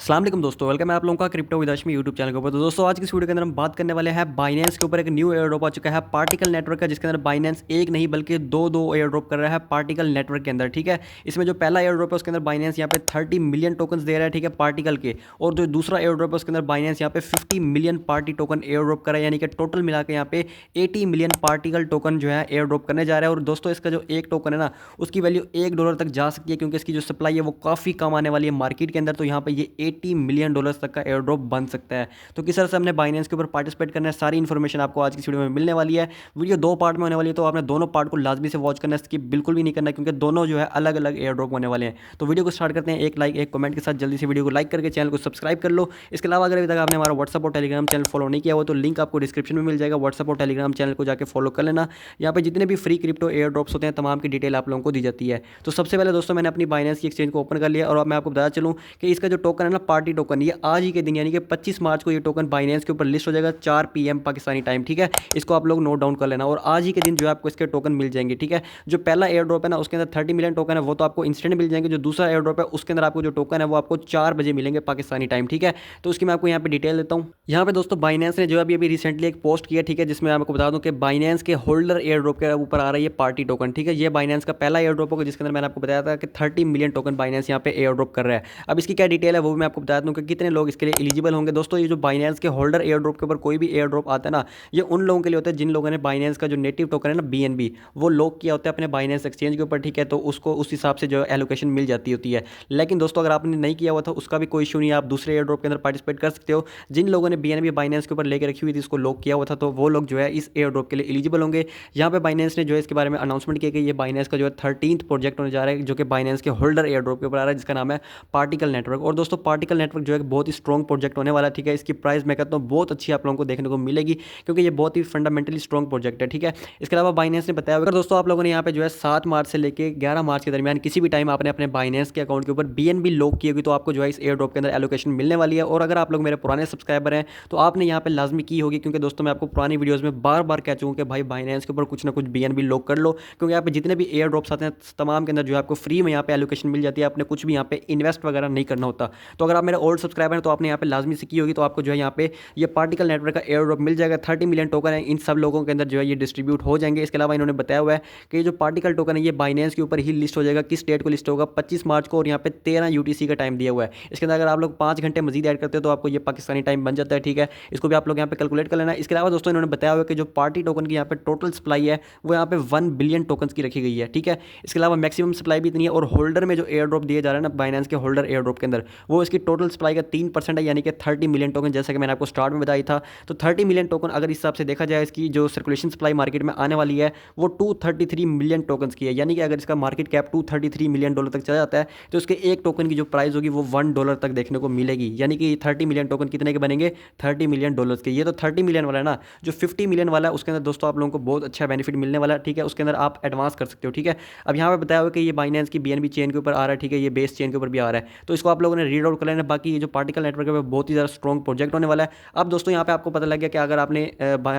अस्सलाम वालेकुम दोस्तों, वेलकम है आप लोगों का क्रिप्टो विद में यूट्यूब चैनल के ऊपर। तो दोस्तों आज की इस वीडियो के अंदर हम बात करने वाले हैं बाइनेंस के ऊपर एक न्यू एयर ड्रॉप आ चुका है पार्टिकल नेटवर्क का, जिसके अंदर बाइनेंस एक नहीं बल्कि दो एयर ड्रॉप कर रहा है पार्टिकल नेटवर्क के अंदर। ठीक है, इसमें जो पहला एयर ड्रॉप है उसके अंदर बाइनेंस यहाँ पे 30 मिलियन टोकन दे रहा है, ठीक है, पार्टिकल के। और जो दूसरा एयर ड्रॉप है उसके अंदर बाइनेंस यहाँ पे 50 million party token air drop कर रहा है, यानी कि टोटल मिला के यहाँ पे 80 मिलियन पार्टिकल टोकन जो है एयर ड्रॉप करने जा रहा है। और दोस्तों इसका जो एक टोकन है ना, उसकी वैल्यू $1 तक जा सकती है, क्योंकि इसकी जो सप्लाई है वो काफ़ी कम आने वाली है मार्केट के अंदर। तो यहाँ पे ये $80 मिलियन तक का एयर ड्रॉप बन सकता है। तो किस तरह से हमने बाइनेंस के ऊपर पार्टिसिपेट करना है, सारी इन्फॉर्मेशन आपको आज की वीडियो में मिलने वाली है। वीडियो दो पार्ट में होने वाली है, तो आपने दोनों पार्ट को लाजमी से वॉच करना है, स्किप बिल्कुल भी नहीं करना, क्योंकि दोनों जो है अलग अलग एयर ड्रॉप होने वाले हैं। तो वीडियो को स्टार्ट करते हैं एक लाइक एक कमेंट के साथ। जल्दी से वीडियो को लाइक करके चैनल को सब्सक्राइब कर लो। इसके अलावा अगर अभी तक आपने हमारा व्हाट्सअप और टेलीग्राम चैनल फॉलो नहीं किया हो तो लिंक आपको डिस्क्रिप्शन में मिल जाएगा। व्हाट्सअप और टेलीग्राम चैनल को जाकर फॉलो कर लेना। यहाँ पे जितने भी फ्री क्रिप्टो एयर ड्रॉप्स होते हैं तमाम की डिटेल आप लोगों को दी जाती है। तो सबसे पहले दोस्तों मैंने अपनी बाइनेंस की एक्सचेंज को ओपन कर लिया, और अब मैं आपको बताया चलूँ कि इसका जो टोकन है ना, पार्टी टोकन, ये आज ही के दिन यानी कि 25 मार्च को ये टोकन बाइनेंस के ऊपर लिस्ट हो जाएगा 4 PM पाकिस्तानी टाइम। ठीक है, इसको आप लोग नोट डाउन कर लेना, और आज ही के दिन जो है आपको इसके टोकन मिल जाएंगे। ठीक है, जो पहला एयर ड्रॉप है ना उसके अंदर 30 मिलियन टोकन है, वो तो आपको इंस्टेंट मिल जाएंगे। जो दूसरा एयर ड्रॉप है उसके अंदर आपको जो टोकन है वो आपको 4 बजे मिलेंगे पाकिस्तानी टाइम। ठीक है, तो उसकी मैं आपको यहाँ पे डिटेल देता हूँ। यहाँ पे दोस्तों बाइनेंस ने जो अभी रिसेंटली एक पोस्ट किया, ठीक है, जिसमें आपको बता दूँ कि बाइनेंस के होल्डर एयर ड्रॉप के ऊपर आ रहा है ये पार्टी टोकन। ठीक है, ये बाइनेंस का पहला एयर ड्रॉप होगा, जिसके अंदर मैंने आपको बताया था कि 30 मिलियन टोकन बाइनेंस यहाँ पे एयर ड्रॉप कर रहा है। अब इसकी क्या डिटेल है वो भी मैं आपको बता दूँ कि कितने लोग इसके लिए एलिजिबल होंगे। दोस्तों ये जो बाइनेंस के होल्डर एयर ड्रॉप के ऊपर कोई भी एयर ड्रॉप आता है ना, ये उन लोगों के लिए होता है जिन लोगों ने बाइनेंस का जो नेटिव टोकन है ना BNB, वो लॉक किया होता है अपने बाइनेंस एक्सचेंज के ऊपर। ठीक है, तो उसको उस हिसाब से जो एलोकेशन मिल जाती होती है। लेकिन दोस्तों अगर आपने नहीं किया हुआ था उसका भी कोई इशू नहीं है, आप दूसरे एयर ड्रॉप के अंदर पार्टिसिपेट कर सकते हो। जिन लोगों ने BNB बाइनेंस के ऊपर लेकर रखी हुई थी, इसको लॉक किया हुआ था, तो वो लोग जो है इस एयर ड्रॉप के लिए एलिजिबल होंगे। यहाँ पे बाइनेंस ने जो है इसके बारे में अनाउंसमेंट किया कि ये बाइनेंस का जो है 13th प्रोजेक्ट होने जा रहा है, जो कि बाइनेंस के होल्डर एयर ड्रॉप के ऊपर आ रहा है, जिसका नाम है पार्टिकल नेटवर्क। और दोस्तों पार्टिकल नेटवर्क जो है बहुत ही स्ट्रॉन्ग प्रोजेक्ट होने वाला है। ठीक है, इसकी प्राइस मैं कहता हूँ बहुत अच्छी आप लोगों को देखने को मिलेगी, क्योंकि ये बहुत ही फंडामेंटली स्ट्रॉन्ग प्रोजेक्ट है। ठीक है, इसके अलावा बाइनेंस ने बताया अगर दोस्तों आप लोगों ने यहाँ पे जो है 7 मार्च से लेकर 11 मार्च के दरमियान किसी भी टाइम आपने अपने बाइनेंस के अकाउंट के ऊपर BNB लॉक की होगी, तो आपको जो है इस एयर ड्रॉप के अंदर एलोकेशन मिलने वाली है। और अगर आप लोग मेरे पुराने सब्सक्राइबर हैं तो आपने यहाँ पे लाजमी की होगी, क्योंकि दोस्तों मैं आपको पुरानी वीडियोज़ में बार बार कह चुका हूँ कि भाई बाइनेंस के ऊपर कुछ ना कुछ BNB लॉक कर लो, क्योंकि यहाँ पे जितने भी एयर ड्रॉप्स आते हैं तमाम के अंदर जो है आपको फ्री में यहाँ पे एलोकेशन मिल जाती है, आपने कुछ भी यहाँ पे इन्वेस्ट वगैरह नहीं करना होता। तो अगर आप मेरे ओल्ड सब्सक्राइबर हैं तो आपने यहाँ पे लाजमी से की होगी, तो आपको जो है यहाँ पे ये पार्टिकल नेटवर्क का एयर ड्रॉप मिल जाएगा। 30 मिलियन टोकन है, इन सब लोगों के अंदर जो है ये डिस्ट्रीब्यूट हो जाएंगे। इसके अलावा इन्होंने बताया हुआ है कि जो पार्टिकल टोकन है ये बाइनेंस के ऊपर ही लिस्ट हो जाएगा। किस डेट को लिस्ट होगा? 25 मार्च को, और यहाँ पे 13 UTC का टाइम दिया हुआ है। इसके अंदर अगर आप लोग 5 घंटे मजीद ऐड करते हो तो आपको ये पाकिस्तानी टाइम बन जाता है। ठीक है, इसको भी आप लोग यहाँ पे कैलकुलेट कर लेना। इसके अलावा दोस्तों इन्होंने बताया हुआ है कि जो पार्टी टोकन की यहाँ पे टोटल सप्लाई है वो यहाँ पे 1 बिलियन टोकन की रखी गई है। ठीक है, इसके अलावा मैक्सिमम सप्लाई भी इतनी है, और होल्डर में जो एयर ड्रॉप दिए जा रहे हैं ना बाइनेंस के होल्डर एयर ड्रॉप के अंदर, वो इसकी टोटल सप्लाई का 3% है, यानी कि 30 मिलियन टोकन, जैसा कि मैंने आपको स्टार्ट में बताया था। तो 30 मिलियन टोकन अगर इस हिसाब से देखा जाए, इसकी जो सर्कुलेशन सप्लाई मार्केट में आने वाली है वो 233 मिलियन टोकन की है। यानी कि अगर इसका मार्केट कैप $233 मिलियन तक चला जाता है तो इसके एक टोकन की जो प्राइस होगी वो $1 तक देखने को मिलेगी। यानी कि 30 मिलियन टोकन कितने के बनेंगे? $30 मिलियन के। ये तो 30 मिलियन वाला है ना, जो 50 मिलियन वाला है उसके अंदर दोस्तों आप लोगों को बहुत अच्छा बेनिफिट मिलने वाला है। ठीक है, उसके अंदर आप एडवांस कर सकते हो। ठीक है, अब यहाँ पे बताया हुआ कि ये बाइनेंस की BNB चेन के ऊपर आ रहा है। ठीक है, ये बेस चेन के ऊपर भी आ रहा है, तो इसको आप लोगों ने रीड आउट कर लेना। बाकी ये जो पार्टिकल नेटवर्क है बहुत ही ज़्यादा स्ट्रॉन्ग प्रोजेक्ट होने वाला है। अब दोस्तों यहाँ पे आपको पता लग गया कि अगर आपने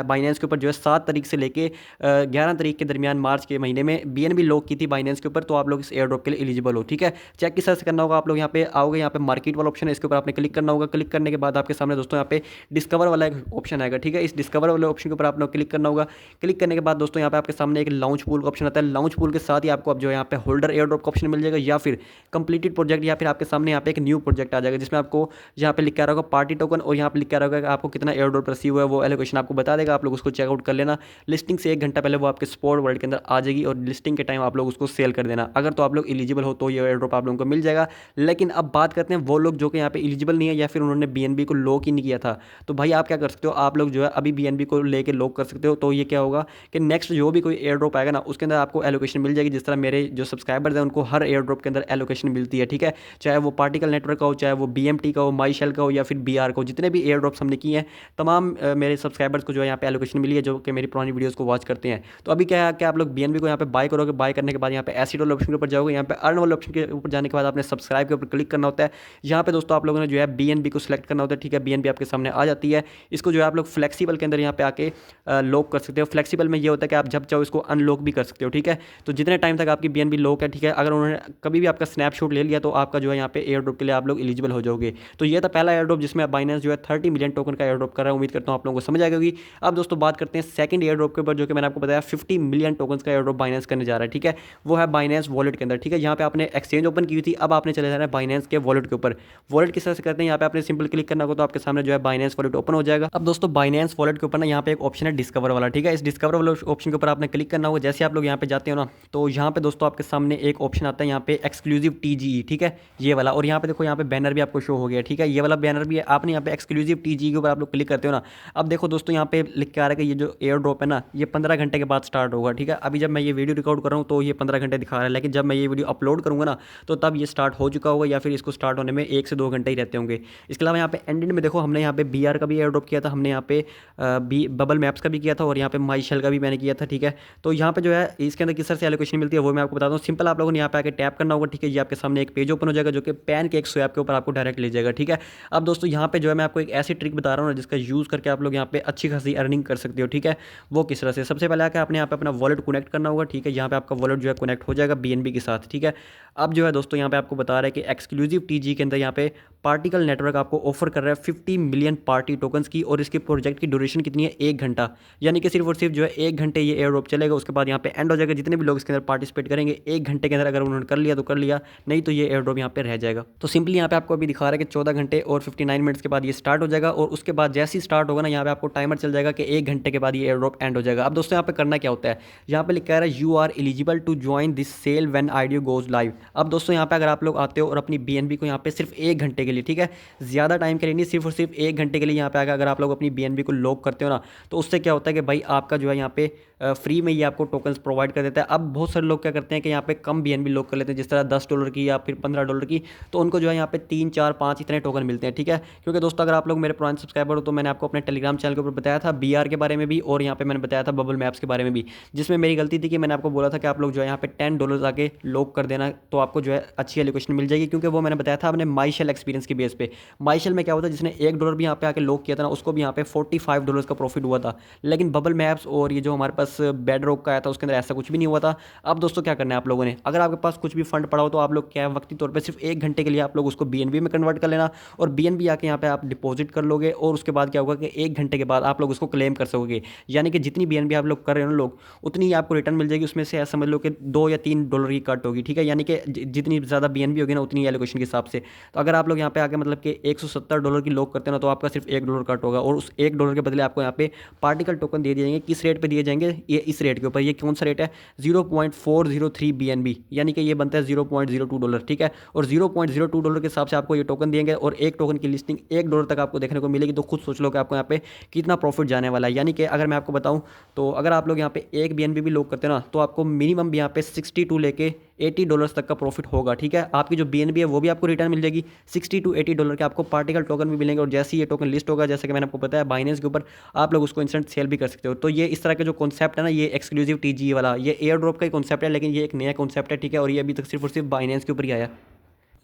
बाइनेंस के ऊपर जो है 7 तारीख से लेके 11 तारीख के दरमियान मार्च के महीने में BNB लॉक की थी बाइनेंस के ऊपर, तो आप लोग इस एयर ड्रॉप के लिए एलिजिबल हो। ठीक है, चेक किस तरह से करना होगा? आप लोग यहाँ पे आओगे, यहाँ पे मार्केट वाला ऑप्शन है, इसके ऊपर आपने क्लिक करना होगा। क्लिक करने के बाद आपके सामने दोस्तों यहाँ पे डिस्कवर वाला एक ऑप्शन आएगा। ठीक है, इस डिस्कवर वाले ऑप्शन के ऊपर आपने क्लिक करना होगा। क्लिक करने के बाद दोस्तों यहाँ पे आपके सामने एक लॉन्च पूल का ऑप्शन आता है। लॉन्च पूल के साथ ही आपको अब जो यहाँ पे होल्डर एयर ड्रॉप का ऑप्शन मिल जाएगा, या फिर कंप्लीटेड प्रोजेक्ट, या फिर आपके सामने यहाँ पे एक न्यू प्रोजेक्ट आ जाएगा, जिसमें आपको यहाँ पे लिखा रहेगा पार्टी टोकन, और यहाँ पे लिखा रहेगा कि आपको कितना एयर ड्रॉप रिसीव हुआ है, वो एलोकेशन आपको बता देगा। आप लोग उसको चेकआउट कर लेना। लिस्टिंग से 1 घंटा पहले वो आपके स्पॉट वर्ल्ड के अंदर आ जाएगी, और लिस्टिंग के टाइम आप लोग उसको सेल कर देना। अगर तो आप लोग एलिजिबल हो तो ये एयर ड्रॉप आप लोगों को मिल जाएगा। लेकिन अब बात करते हैं वो लोग जो कि यहाँ पे एलिजिबल नहीं है, या फिर उन्होंने BNB को लॉक ही नहीं किया था, तो भाई आप क्या कर सकते हो? आप लोग जो है अभी BNB को लेके लॉक कर सकते हो। तो ये क्या होगा कि नेक्स्ट जो भी कोई एयर ड्रॉप आएगा ना, उसके अंदर आपको एलोकेशन मिल जाएगी। जिस तरह मेरे जो सब्सक्राइबर्स हैं उनको हर एयर ड्रॉप के अंदर एलोकेशन मिलती है। ठीक है, चाहे वो पार्टिकल नेटवर्क का हो, चाहे वो BMT का हो, माई शेल का हो, या फिर BR का हो, जितने भी एयर ड्रॉप्स हमने किए हैं तमाम मेरे सब्सक्राइबर्स को जो है यहाँ पे एलोकेशन मिली है, जो कि मेरी पुरानी वीडियोस को वॉच करते हैं। तो अभी क्या है कि आप लोग BNB को यहाँ पे बाय करोगे। बाय करने के बाद यहाँ पे एसिड वाले ऑप्शन के ऊपर जाओगे। यहाँ पे अर्न वाले ऑप्शन के ऊपर जाने के बाद आपने सब्सक्राइब के ऊपर क्लिक करना होता है। यहाँ पे दोस्तों आप लोगों ने जो है BNB को सिलेक्ट करना होता है। ठीक है, BNB आपके सामने आ जाती है। इसको जो है आप लोग फ्लेक्सिबल के अंदर यहाँ पे आके लॉक कर सकते हो। फ्लेक्सिबल में ये होता है कि आप जब चाहो इसको अनलॉक भी कर सकते हो। ठीक है, तो जितने टाइम तक आपकी BNB लॉक है, ठीक है, अगर उन्होंने कभी भी आपका स्नैपशॉट ले लिया तो आपका जो है यहाँ पे एयर ड्रॉप के लिए आप लोग एलिजिबल एलिजिबल हो जाओगे। तो ये था पहला एयर ड्रॉप जिसमें बाइनेंस जो है 30 मिलियन टोकन का एयर ड्रॉप कर रहा है। उम्मीद करता हूँ आप लोगों को समझ आ गई होगी। अब दोस्तों बात करते हैं सेकंड एयर ड्रॉप के ऊपर, जो कि मैंने आपको बताया 50 मिलियन टोकन का एयर ड्रॉप बाइनेंस करने जा रहा है। ठीक है, वो है बाइनेंस वॉलेट के अंदर। ठीक है, यहाँ पे आपने एक्सचेंज ओपन की थी, अब आपने चले जाना है बाइनेंस के वॉलेट के ऊपर। वॉलेट किस तरह से करते हैं, यहाँ पे आपने सिंपल क्लिक करना होगा तो आपके सामने जो है बाइनेंस वॉलेट ओपन हो जाएगा। अब दोस्तों बाइनेंस वॉलेट के ऊपर ना यहाँ पे एक ऑप्शन है डिस्कवर वाला। ठीक है, इस डिस्कवर वाले ऑप्शन के ऊपर आपने क्लिक करना होगा। जैसे आप लोग यहाँ पे जाते हो ना, तो यहाँ पे दोस्तों आपके सामने एक ऑप्शन आता है यहाँ पे एक्सक्लूसिव TGE। ठीक है, ये वाला। और यहाँ पे देखो, यहाँ पे बैनर भी आपको शो हो गया। ठीक है, ये वाला बैनर भी है। आपने यहाँ पे एक्सक्लूसिव TGE के ऊपर आप लोग क्लिक करते हो ना, अब देखो दोस्तों यहाँ पे लिख के आ रहा है कि ये जो एयर ड्रॉप है ना, ये 15 घंटे के बाद स्टार्ट होगा। ठीक है, अभी जब मैं ये वीडियो रिकॉर्ड कर रहा हूँ तो ये 15 घंटे दिखा रहा है, लेकिन जब मैं ये वीडियो अपलोड करूँगा ना, तो तब ये स्टार्ट हो चुका होगा, या फिर इसको स्टार्ट होने में 1 से 2 घंटे ही रहते होंगे। इसके अलावा यहाँ पे एंडेड में देखो, हमने यहाँ पे BR का भी एयर ड्रॉप किया था, हमने यहाँ पे बबल मैप्स का भी किया था, और यहाँ पे माई शेल का भी मैंने किया था। ठीक है, तो यहाँ पे जो है इसके अंदर किस तरह से एलोकेशन मिलती है वो मैं आपको बताता हूँ। सिंपल आप लोगों ने यहाँ पे आके टैप करना होगा। ठीक है, ये आपके सामने एक पेज ओपन हो जाएगा जो कि पैनकेक स्वैप के ऊपर आपको डायरेक्ट ले जाएगा। ठीक है, अब दोस्तों यहाँ पे जो है मैं आपको एक ऐसी ट्रिक बता रहा हूँ ना, जिसका यूज़ करके आप लोग यहाँ पे अच्छी खासी अर्निंग कर सकते हो। ठीक है, वो किस तरह से, सबसे पहले आके आपने यहाँ पे अपना वॉलेट कनेक्ट करना होगा। ठीक है, यहाँ पे आपका वॉलेट जो है कनेक्ट हो जाएगा BNB के साथ। ठीक है, अब जो है दोस्तों यहाँ पे आपको बता रहा है कि एक्सक्लूसिव TGE के अंदर यहाँ पे पार्टिकल नेटवर्क आपको ऑफर कर रहा है 50 मिलियन पार्टी टोकन्स की, और इसके प्रोजेक्ट की ड्यूरेशन कितनी है, 1 घंटा। यानी कि सिर्फ और सिर्फ जो है 1 घंटे ये एयर ड्रॉप चलेगा, उसके बाद यहाँ पे एंड हो जाएगा। जितने भी लोग इसके अंदर पार्टिसिपेट करेंगे 1 घंटे के अंदर अगर उन्होंने कर लिया तो कर लिया, नहीं तो ये एयर ड्रॉप यहाँ पे रह जाएगा। तो सिंपली यहाँ पे आपको अभी दिखा रहा है कि 14 घंटे और 59 मिनट्स के बाद ये स्टार्ट हो जाएगा, और उसके बाद जैसे ही स्टार्ट होगा ना, यहाँ पे आपको टाइमर चल जाएगा कि 1 घंटे के बाद ये एयर ड्रॉप एंड हो जाएगा। अब दोस्तों यहाँ पे करना क्या होता है, यहाँ पे लिखा है you are eligible to join this sale when आईडियो गोज लाइव। अब दोस्तों यहाँ पे अगर आप लोग आते हो और अपनी BNB को यहाँ पे सिर्फ 1 घंटे के लिए, ठीक है, ज़्यादा टाइम के लिए नहीं, सिर्फ और सिर्फ 1 घंटे के लिए यहाँ पे आकर अगर आप लोग अपनी BNB को लॉक करते हो ना, तो उससे क्या होता है कि भाई आपका जो है यहाँ पे फ्री में ये आपको टोकन्स प्रोवाइड कर देता है। अब बहुत सारे लोग क्या करते हैं कि यहाँ पे कम BNB लॉक कर लेते हैं, जिस तरह $10 की या फिर $15 की, तो उनको जो है यहाँ पे 3, 4, 5 इतने टोकन मिलते हैं। ठीक है, क्योंकि दोस्तों अगर आप लोग मेरे पुराने सब्सक्राइबर हो तो मैंने आपको अपने टेलीग्राम चैनल के ऊपर बताया था BR के बारे में भी, और यहाँ पे मैंने बताया था बबल मैप्स के बारे में भी, जिसमें मेरी गलती थी कि मैंने आपको बोला था कि आप लोग जो है यहाँ पे $10 आके लॉक कर देना, तो आपको जो है अच्छी एलोकेशन मिल जाएगी, क्योंकि वो मैंने बताया था अपने माई शेल एक्सपीरियंस की बेस पे। माई शेल में क्या होता है, जिसने $1 भी यहाँ पे आके लॉक किया था ना, उसको भी यहाँ पे $45 का प्रॉफिट हुआ था। लेकिन बबल मैप्स और ये जो हमारे पास बेड रॉक का आया था, उसके अंदर ऐसा कुछ भी नहीं हुआ था। अब दोस्तों क्या करना है आप लोगों ने, अगर आपके पास कुछ भी फंड पड़ा हो तो आप लोग क्या है, वक्ती तौर पर सिर्फ 1 घंटे के लिए आप लोग उसको BNB में कन्वर्ट कर लेना, और BNB आके यहाँ पे आप डिपॉजिट कर लोगे, और उसके बाद क्या होगा कि 1 घंटे के बाद आप लोग उसको क्लेम कर सकोगे। यानी कि जितनी BNB आप लोग कर रहे हो ना लोग, उतनी ही आपको रिटर्न मिल जाएगी। उसमें से ऐसा समझ लो कि $2 या $3 की कट होगी। ठीक है, यानी कि जितनी ज़्यादा BNB होगी ना, उतनी एलोकेशन के हिसाब से। तो अगर आप लोग यहाँ पे आके मतलब कि $170 की लॉक करते हैं ना, तो आपका सिर्फ $1 कट होगा, और उस $1 के बदले आपको यहाँ पे पार्टिकल टोकन दे दिए जाएंगे। किस रेट पे दिए जाएंगे, ये इस रेट के ऊपर, ये कौन सा रेट है, 0.403 BNB, यानी कि ये बनता है $0.02। ठीक है, और $0.02 के हिसाब से आपको ये टोकन देंगे, और एक टोकन की लिस्टिंग $1 तक आपको देखने को मिलेगी। तो खुद सोच लो कि आपको यहाँ पे कितना प्रॉफिट जाने वाला है। यानी कि अगर मैं आपको बताऊँ तो अगर आप लोग यहाँ पे 1 BNB भी लॉक करते हैं ना, तो आपको मिनिमम भी यहाँ पे 62 लेके $80 तक का प्रॉफिट होगा। ठीक है, आपकी जो BNB है वो भी आपको रिटर्न मिल जाएगी, $60 to $80 के आपको पार्टिकल टोकन भी मिलेंगे, और जैसे ही ये टोकन लिस्ट होगा, जैसे कि मैंने आपको बताया बाइनेंस के ऊपर, आप लोग उसको इंस्टेंट सेल भी कर सकते हो। तो ये इस तरह के जो कॉन्सेप्ट है ना, ये एक्सक्लूसिव TGE वाला, ये एयर ड्रॉप का ही कॉन्सेप्ट है, लेकिन ये एक नया कॉन्सेप्ट है। ठीक है, और ये अभी तक सिर्फ और सिर्फ बाइनेंस के ऊपर ही आया।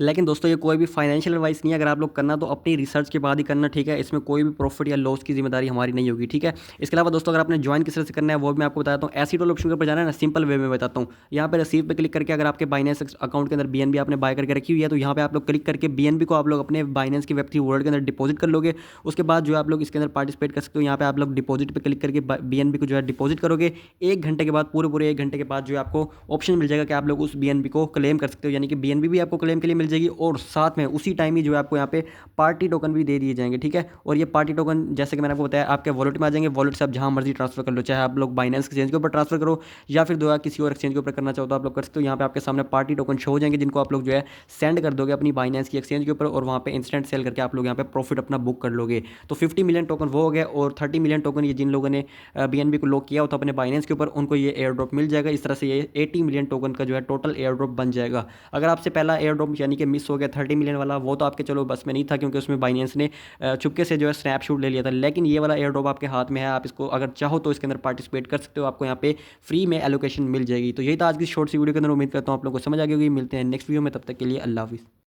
लेकिन दोस्तों ये कोई भी फाइनेंशियल एडवाइस नहीं है, अगर आप लोग करना तो अपनी रिसर्च के बाद ही करना। ठीक है, इसमें कोई भी प्रॉफिट या लॉस की जिम्मेदारी हमारी नहीं होगी। ठीक है, इसके अलावा दोस्तों अगर आपने ज्वाइन किस तरह से करना है वो भी मैं आपको बताता हूँ। एसीटोल ऑप्शन के ऊपर जाना है ना, सिंपल वे में बताता हूँ। यहाँ पे रिसीव पे क्लिक करके अगर आपके बाइनेंस अकाउंट के अंदर BNB आपने बाय करके रखी हुई है, तो यहाँ पे आप लोग क्लिक करके BNB को आप लोग अपने बाइनेंस की Web3 वॉलेट के अंदर डिपॉजिट कर लोगे। उसके बाद जो आप लोग इसके अंदर पार्टिसिपेट कर सकते हो। यहाँ पे आप लोग डिपॉजिट पे क्लिक करके BNB को जो है डिपॉजिट करोगे। 1 घंटे के बाद, पूरे 1 घंटे के बाद जो है आपको ऑप्शन मिल जाएगा कि आप लोग उस BNB को क्लेम कर सकते हो। यानी कि BNB भी आपको क्लेम के लिए मिल जाएगी, और साथ में उसी टाइम ही जो है आपको यहाँ पे पार्टी टोकन भी दे दिए जाएंगे। ठीक है, और ये पार्टी टोकन जैसे कि मैंने आपको बताया आपके वॉलेट में आ जाएंगे। वॉलेट से आप जहाँ मर्जी ट्रांसफर कर लो, चाहे आप लोग बाइनेंस एक्सचेंज के ऊपर ट्रांसफर करो, या फिर दो किसी और एक्सचेंज के ऊपर करना चाहो तो आप लोग कर सकते हो। यहाँ पे आपके सामने पार्टी टोकन शो हो जाएंगे, जिनको आप लोग जो है सेंड कर दोगे अपनी बाइनेंस की एक्सचेंज के ऊपर, और वहाँ पे इंस्टेंट सेल करके आप लोग यहाँ पे प्रॉफिट अपना बुक कर लोगे। तो 50 मिलियन टोकन वो हो गया, और 30 मिलियन टोकन ये जिन लोगों ने BNB को लॉक किया होता अपने बाइनेंस के ऊपर, उनको ये एयर ड्रॉप मिल जाएगा। इस तरह से ये 80 मिलियन टोकन का जो है टोटल एयर ड्रॉप बन जाएगा। अगर आपसे पहला एयर ड्रॉप यानी कि मिस हो गया 30 मिलियन वाला, वो तो आपके चलो बस में नहीं था, क्योंकि उसमें बाइनेंस ने चुपके से जो है स्नैपशॉट ले लिया था। लेकिन ये वाला एयर ड्रॉप आपके हाथ में है, आप इसको अगर चाहो तो इसके अंदर पार्टिसिपेट कर सकते हो, आपको यहाँ पे फ्री में एलोकेशन मिल जाएगी। तो यही था आज की शॉर्ट सी वीडियो के अंदर। उम्मीद करता हूँ आप लोगों को समझ आ गई होगी। मिलते हैं नेक्स्ट वीडियो में, तब तक के लिए अल्लाह हाफिज़।